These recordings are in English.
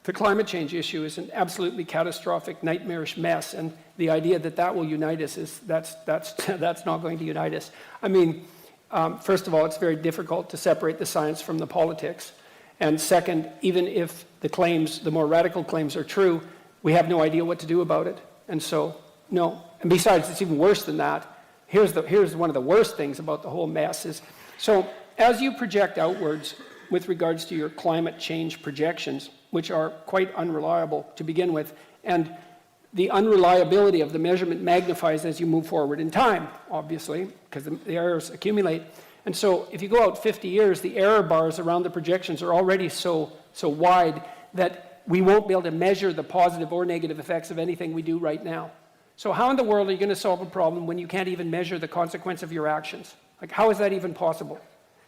The climate change issue is an absolutely catastrophic, nightmarish mess, and the idea that that will unite us is that's not going to unite us. I mean, first of all, it's very difficult to separate the science from the politics, and second, even if the claims, the more radical claims, are true, we have no idea what to do about it, and so no. And besides, it's even worse than that. Here's one of the worst things about the whole mess is, so as you project outwards with regards to your climate change projections, which are quite unreliable to begin with, and the unreliability of the measurement magnifies as you move forward in time, obviously, because the errors accumulate. And so if you go out 50 years, the error bars around the projections are already so wide that we won't be able to measure the positive or negative effects of anything we do right now. So how in the world are you going to solve a problem when you can't even measure the consequence of your actions? Like, how is that even possible?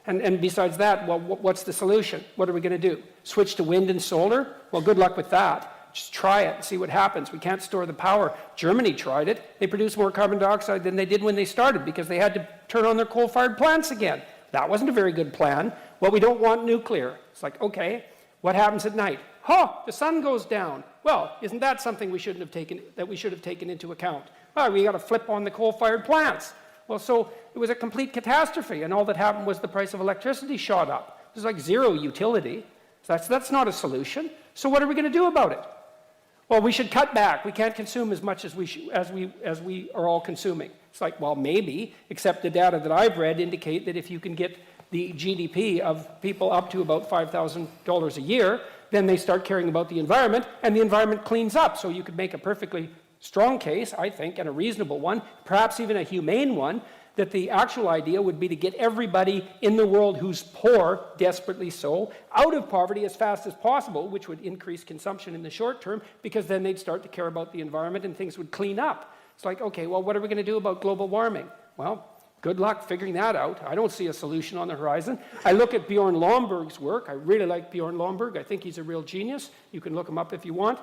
And besides that, well, what's the solution? What are we going to do? Switch to wind and solar? Well, good luck with that. Just try it and see what happens. We can't store the power. Germany tried it. They produced more carbon dioxide than they did when they started because they had to turn on their coal-fired plants again. That wasn't a very good plan. Well, we don't want nuclear. It's like, okay, what happens at night? The sun goes down. Well, isn't that something we should have taken into account? Well, we got to flip on the coal-fired plants. Well, so it was a complete catastrophe, and all that happened was the price of electricity shot up. There's like zero utility. So that's not a solution. So what are we going to do about it? Well, we should cut back. We can't consume as much as we are all consuming. It's like, well, maybe, except the data that I've read indicate that if you can get the GDP of people up to about $5,000 a year, then they start caring about the environment, and the environment cleans up. So you could make a perfectly strong case, I think, and a reasonable one, perhaps even a humane one, that the actual idea would be to get everybody in the world who's poor, desperately so, out of poverty as fast as possible, which would increase consumption in the short term, because then they'd start to care about the environment and things would clean up. It's like, okay, well, what are we going to do about global warming? Well, good luck figuring that out. I don't see a solution on the horizon. I look at Bjorn Lomborg's work. I really like Bjorn Lomborg. I think he's a real genius. You can look him up if you want.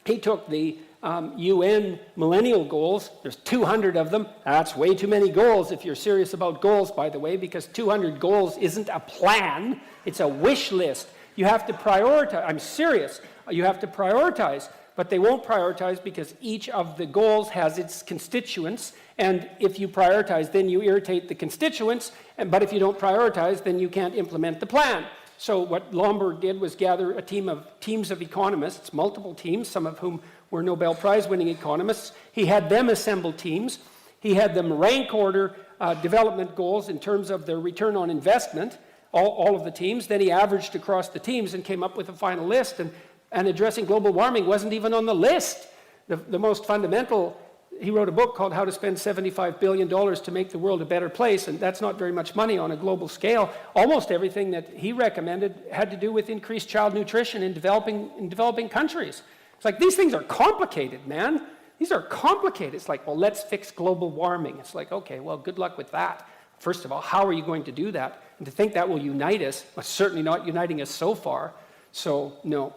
He took the UN millennial goals. There's 200 of them. That's way too many goals if you're serious about goals, by the way, because 200 goals isn't a plan. It's a wish list. You have to prioritize. I'm serious. You have to prioritize. But they won't prioritize because each of the goals has its constituents. And if you prioritize, then you irritate the constituents. But if you don't prioritize, then you can't implement the plan. So what Lomborg did was gather a teams of economists, multiple teams, some of whom were Nobel Prize-winning economists. He had them assemble teams. He had them rank order development goals in terms of their return on investment, all of the teams. Then he averaged across the teams and came up with a final list. And addressing global warming wasn't even on the list. The most fundamental, he wrote a book called How to Spend $75 Billion to Make the World a Better Place, and that's not very much money on a global scale. Almost everything that he recommended had to do with increased child nutrition in developing countries. It's like, these things are complicated, man. These are complicated. It's like, well, let's fix global warming. It's like, okay, well, good luck with that. First of all, how are you going to do that? And to think that will unite us, well, certainly not uniting us so far. So, no.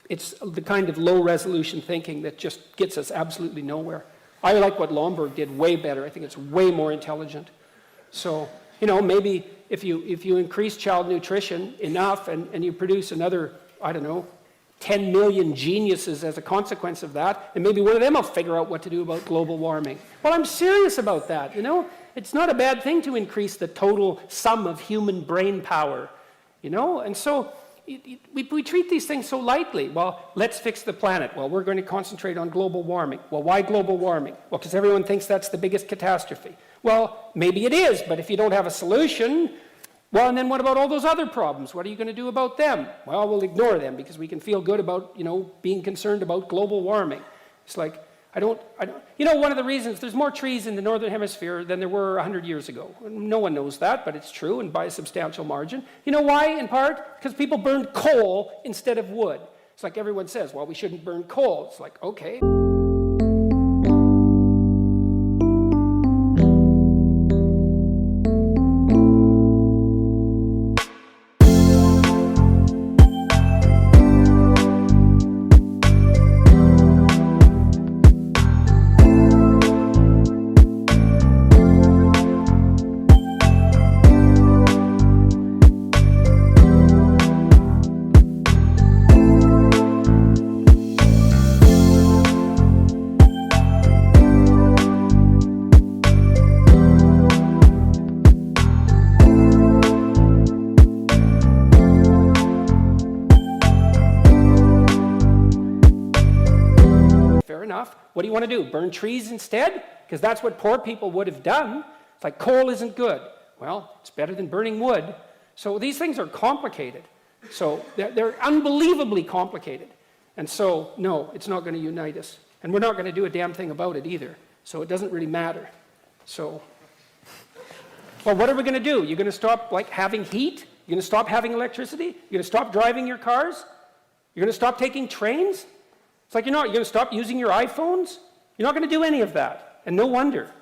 It's the kind of low-resolution thinking that just gets us absolutely nowhere. I like what Lomborg did way better. I think it's way more intelligent. So, maybe if you increase child nutrition enough and you produce another, 10 million geniuses as a consequence of that, and maybe one of them will figure out what to do about global warming. Well, I'm serious about that, It's not a bad thing to increase the total sum of human brain power, And so we treat these things so lightly. Well, let's fix the planet. Well, we're going to concentrate on global warming. Well, why global warming? Well, because everyone thinks that's the biggest catastrophe. Well, maybe it is, but if you don't have a solution, Well, and then what about all those other problems? What are you going to do about them? Well, we'll ignore them because we can feel good about, being concerned about global warming. It's like, one of the reasons, there's more trees in the Northern Hemisphere than there were 100 years ago. No one knows that, but it's true, and by a substantial margin. You know why, in part? Because people burned coal instead of wood. It's like everyone says, well, we shouldn't burn coal. It's like, okay. What do you want to do? Burn trees instead? Because that's what poor people would have done. It's like coal isn't good. Well, it's better than burning wood. So these things are complicated. So they're unbelievably complicated. And so, no, it's not going to unite us. And we're not going to do a damn thing about it either. So it doesn't really matter. So, well, what are we going to do? You're going to stop having heat? You're going to stop having electricity? You're going to stop driving your cars? You're going to stop taking trains? It's like, you're going to stop using your iPhones? You're not going to do any of that. And no wonder.